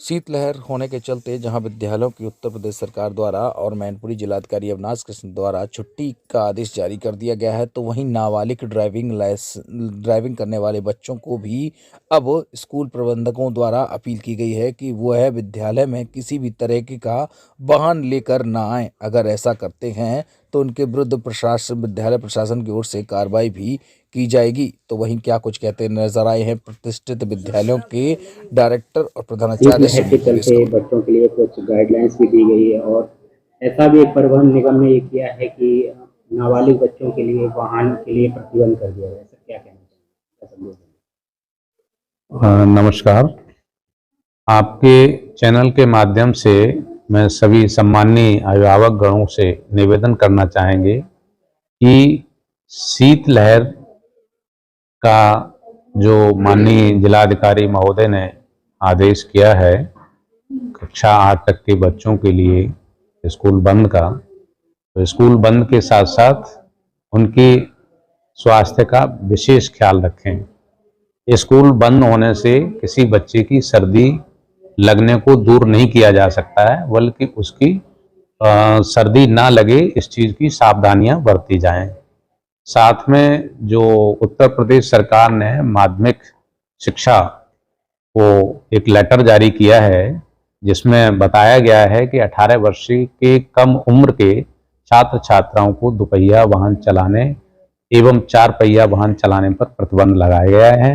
शीतलहर होने के चलते जहां विद्यालयों की उत्तर प्रदेश सरकार द्वारा और मैनपुरी जिलाधिकारी अविनाश कृष्ण द्वारा छुट्टी का आदेश जारी कर दिया गया है, तो वहीं नाबालिग ड्राइविंग करने वाले बच्चों को भी अब स्कूल प्रबंधकों द्वारा अपील की गई है कि वह विद्यालय में किसी भी तरह का वाहन लेकर ना आए। अगर ऐसा करते हैं तो उनके विरुद्ध विद्यालय प्रशासन की ओर से कार्रवाई भी की जाएगी। तो वहीं क्या कुछ कहते नजर आए हैं प्रतिष्ठित विद्यालयों के डायरेक्टर और प्रधानाचार्य शीतलहर के सुमित निवेश चलते कौर। बच्चों के लिए कुछ गाइडलाइंस भी दी गई है और ऐसा भी एक परिवहन निगम ने ये किया है कि नाबालिग बच्चों के लिए वाहन के लिए प्रतिबंध कर दिया गया है। सर क्या कहना चाहेंगे, क्या संदेश देंगे? नमस्कार। आपके चैनल के माध्यम से मैं सभी सम्माननीय अभिभावक गणों से निवेदन करना चाहेंगे कि शीतलहर का जो माननीय जिलाधिकारी महोदय ने आदेश किया है कक्षा 8 तक के बच्चों के लिए स्कूल बंद का, तो स्कूल बंद के साथ साथ उनके स्वास्थ्य का विशेष ख्याल रखें। स्कूल बंद होने से किसी बच्चे की सर्दी लगने को दूर नहीं किया जा सकता है, बल्कि उसकी सर्दी ना लगे इस चीज़ की सावधानियां बरती जाएं। साथ में जो उत्तर प्रदेश सरकार ने माध्यमिक शिक्षा को एक लेटर जारी किया है जिसमें बताया गया है कि 18 वर्ष के कम उम्र के छात्र छात्राओं को दुपहिया वाहन चलाने एवं 4 पहिया वाहन चलाने पर प्रतिबंध लगाया गया है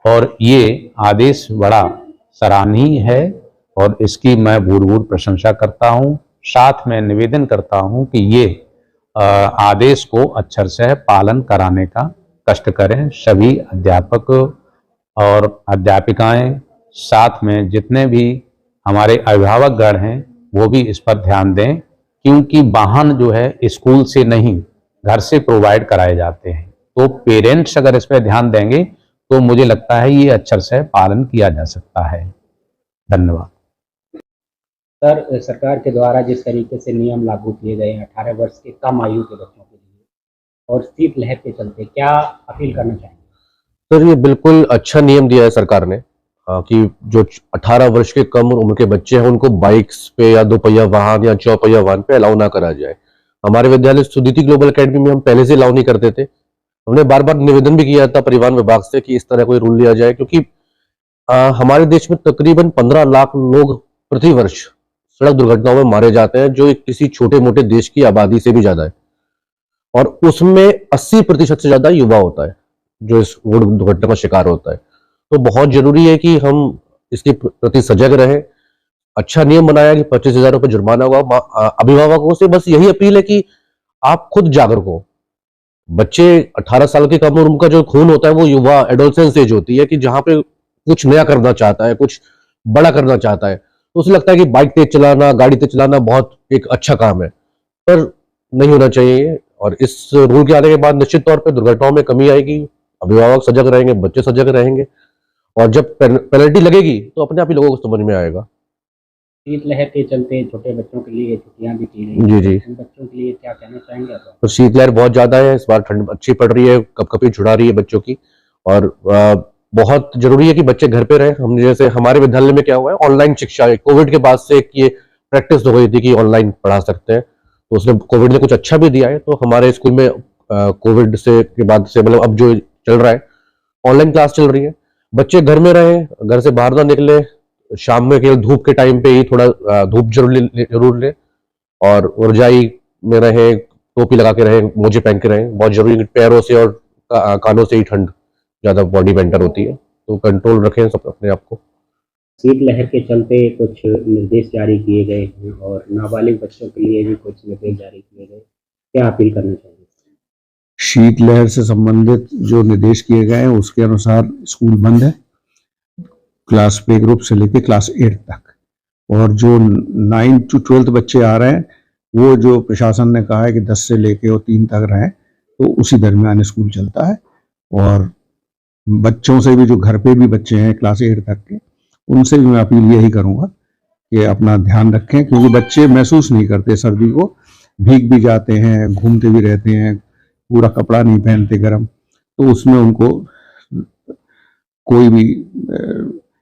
और ये आदेश बड़ा सराहनीय है और इसकी मैं भूरिभूरि प्रशंसा करता हूँ। साथ में निवेदन करता हूँ कि ये आदेश को अक्षर से पालन कराने का कष्ट करें सभी अध्यापक और अध्यापिकाएं, साथ में जितने भी हमारे अभिभावक गण हैं वो भी इस पर ध्यान दें, क्योंकि वाहन जो है स्कूल से नहीं घर से प्रोवाइड कराए जाते हैं। तो पेरेंट्स अगर इस पर ध्यान देंगे तो मुझे लगता है ये अक्षर से पालन किया जा सकता है। धन्यवाद। सर सरकार के द्वारा जिस तरीके से नियम लागू किए गए हैं 18 वर्ष के कम आयु के बच्चों के लिए और शीतलहर के चलते क्या अपील करना चाहेंगे? सर ये बिल्कुल अच्छा नियम दिया है सरकार ने कि जो 18 वर्ष के कम उम्र के बच्चे हैं उनको बाइक्स पे या दोपहिया वाहन या चौपहिया वाहन पे अलाउ ना करा जाए। हमारे विद्यालय सुदिति ग्लोबल एकेडमी में हम पहले से अलाउ नहीं करते थे। हमने बार बार निवेदन भी किया था परिवहन विभाग से कि इस तरह कोई रूल लिया जाए, क्योंकि हमारे देश में तकरीबन 15 लाख लोग प्रति वर्ष सड़क दुर्घटनाओं में मारे जाते हैं, जो किसी छोटे मोटे देश की आबादी से भी ज्यादा है और उसमें 80% से ज्यादा युवा होता है जो इस रोड दुर्घटना का शिकार होता है। तो बहुत जरूरी है कि हम इसके प्रति सजग रहें। अच्छा नियम बनाया कि 25,000 रुपये जुर्माना हुआ। अभिभावकों से बस यही अपील है कि आप खुद जागरूक हो। बच्चे 18 साल के कम उम्र का जो खून होता है वो युवा एडोलसेंस एज होती है कि जहां पे कुछ नया करना चाहता है, कुछ बड़ा करना चाहता है। तो उसे लगता है कि बाइक तेज चलाना, गाड़ी तेज चलाना बहुत एक अच्छा काम है, पर नहीं होना चाहिए। और इस रूल के आने के बाद निश्चित तौर पर दुर्घटनाओं में कमी आएगी। अभिभावक सजग रहेंगे, बच्चे सजग रहेंगे और जब पेनल्टी लगेगी तो अपने आप ही लोगों को समझ में आएगा। शीतलहर के चलते छोटे बच्चों के लिए छुट्टियां भी की गई जी। उन बच्चों के लिए क्या कहना चाहेंगे आप? तो शीतलहर बहुत ज्यादा है इस बार, ठंड अच्छी पड़ रही है, कपकपी छुड़ा रही है बच्चों की और बहुत जरूरी है कि बच्चे घर पे रहें। हम जैसे हमारे विद्यालय में क्या हुआ है, ऑनलाइन शिक्षा कोविड के बाद से ये प्रैक्टिस हो गई थी कि ऑनलाइन पढ़ा सकते हैं, तो उसने कोविड ने कुछ अच्छा भी दिया है। तो हमारे स्कूल में कोविड से के बाद से मतलब अब जो चल रहा है ऑनलाइन क्लास चल रही है। बच्चे घर में रहें, घर से बाहर ना निकले, शाम में केवल धूप के टाइम पे ही थोड़ा धूप जरूर ले और रजाई में रहे, टोपी लगा के रहे, मोजे पहन के रहे। बहुत जरूरी है, पैरों से और कानों से ही ठंड ज्यादा बॉडी में एंटर होती है, तो कंट्रोल रखें सब अपने आप को। शीतलहर के चलते कुछ निर्देश जारी किए गए हैं और नाबालिग बच्चों के लिए भी कुछ निर्देश जारी किए गए, क्या अपील करना चाहेंगे? शीतलहर से संबंधित जो निर्देश किए गए हैं उसके अनुसार स्कूल बंद है, क्लास प्ले ग्रुप से लेकर क्लास 8 तक, और जो 9 to 12 बच्चे आ रहे हैं वो जो प्रशासन ने कहा है कि 10 से लेके और 3 तक रहें, तो उसी दरमियान स्कूल चलता है। और बच्चों से भी जो घर पे भी बच्चे हैं क्लास 8 तक के, उनसे भी मैं अपील यही करूंगा कि अपना ध्यान रखें, क्योंकि बच्चे महसूस नहीं करते सर्दी को, भीग भी जाते हैं, घूमते भी रहते हैं, पूरा कपड़ा नहीं पहनते गर्म, तो उसमें उनको कोई भी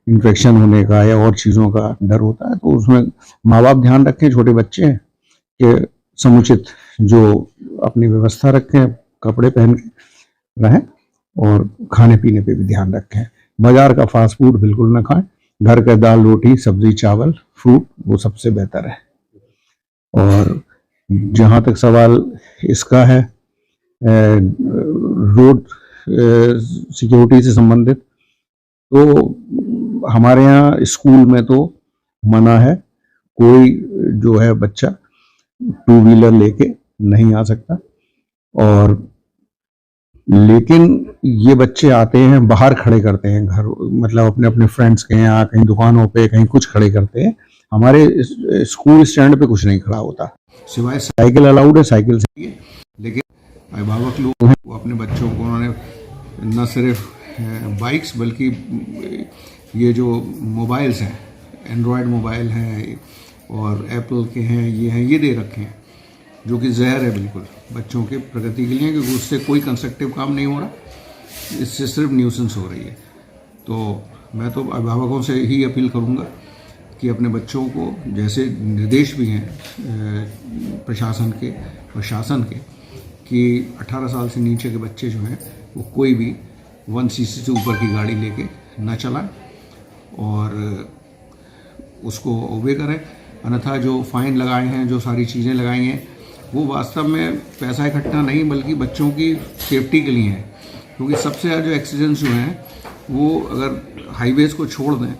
इन्फेक्शन होने का या और चीज़ों का डर होता है। तो उसमें माँ बाप ध्यान रखें, छोटे बच्चे हैं कि समुचित जो अपनी व्यवस्था रखें, कपड़े पहन के रहें और खाने पीने पे भी ध्यान रखें। बाजार का फास्ट फूड बिल्कुल ना खाएं, घर का दाल रोटी सब्जी चावल फ्रूट वो सबसे बेहतर है। और जहाँ तक सवाल इसका है रोड सिक्योरिटी से संबंधित, तो हमारे यहाँ स्कूल में तो मना है, कोई जो है बच्चा टू व्हीलर लेके नहीं आ सकता। और लेकिन ये बच्चे आते हैं बाहर खड़े करते हैं घर, मतलब अपने अपने फ्रेंड्स के यहाँ कहीं दुकानों पे कहीं कुछ खड़े करते हैं। हमारे स्कूल स्टैंड पे कुछ नहीं खड़ा होता, सिवाय साइकिल अलाउड है, साइकिल से। लेकिन अभिभावक लोग हैं वो अपने बच्चों को उन्होंने न सिर्फ बाइक्स बल्कि ये जो मोबाइल्स हैं, एंड्रॉयड मोबाइल हैं और एप्पल के हैं, ये दे रखे हैं, जो कि जहर है बिल्कुल बच्चों के प्रगति के लिए, क्योंकि उससे कोई कंस्ट्रक्टिव काम नहीं हो रहा, इससे सिर्फ न्यूसेंस हो रही है। तो मैं तो अभिभावकों से ही अपील करूंगा कि अपने बच्चों को, जैसे निर्देश भी हैं प्रशासन के और शासन के, कि 18 साल से नीचे के बच्चे जो हैं वो कोई भी 1 सीसी से ऊपर की गाड़ी लेके न चलाएं और उसको ओबे करें। अन्यथा जो फाइन लगाए हैं, जो सारी चीज़ें लगाई हैं, वो वास्तव में पैसा इकट्ठा नहीं बल्कि बच्चों की सेफ्टी के लिए है। क्योंकि सबसे ज़्यादा जो एक्सीडेंट्स जो हैं वो अगर हाईवेज़ को छोड़ दें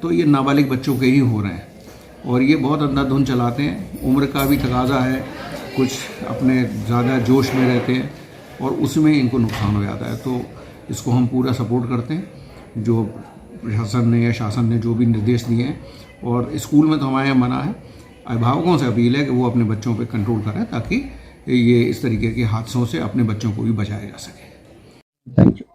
तो ये नाबालिग बच्चों के ही हो रहे हैं, और ये बहुत अंधाधुंध चलाते हैं। उम्र का भी तकाजा है, कुछ अपने ज़्यादा जोश में रहते हैं और उसमें इनको नुकसान हो जाता है। तो इसको हम पूरा सपोर्ट करते हैं, जो प्रशासन ने या शासन ने जो भी निर्देश दिए हैं। और स्कूल में तो हमारे यहाँ मना है। अभिभावकों से अपील है कि वो अपने बच्चों पे कंट्रोल करें ताकि ये इस तरीके के हादसों से अपने बच्चों को भी बचाया जा सके। Thank you.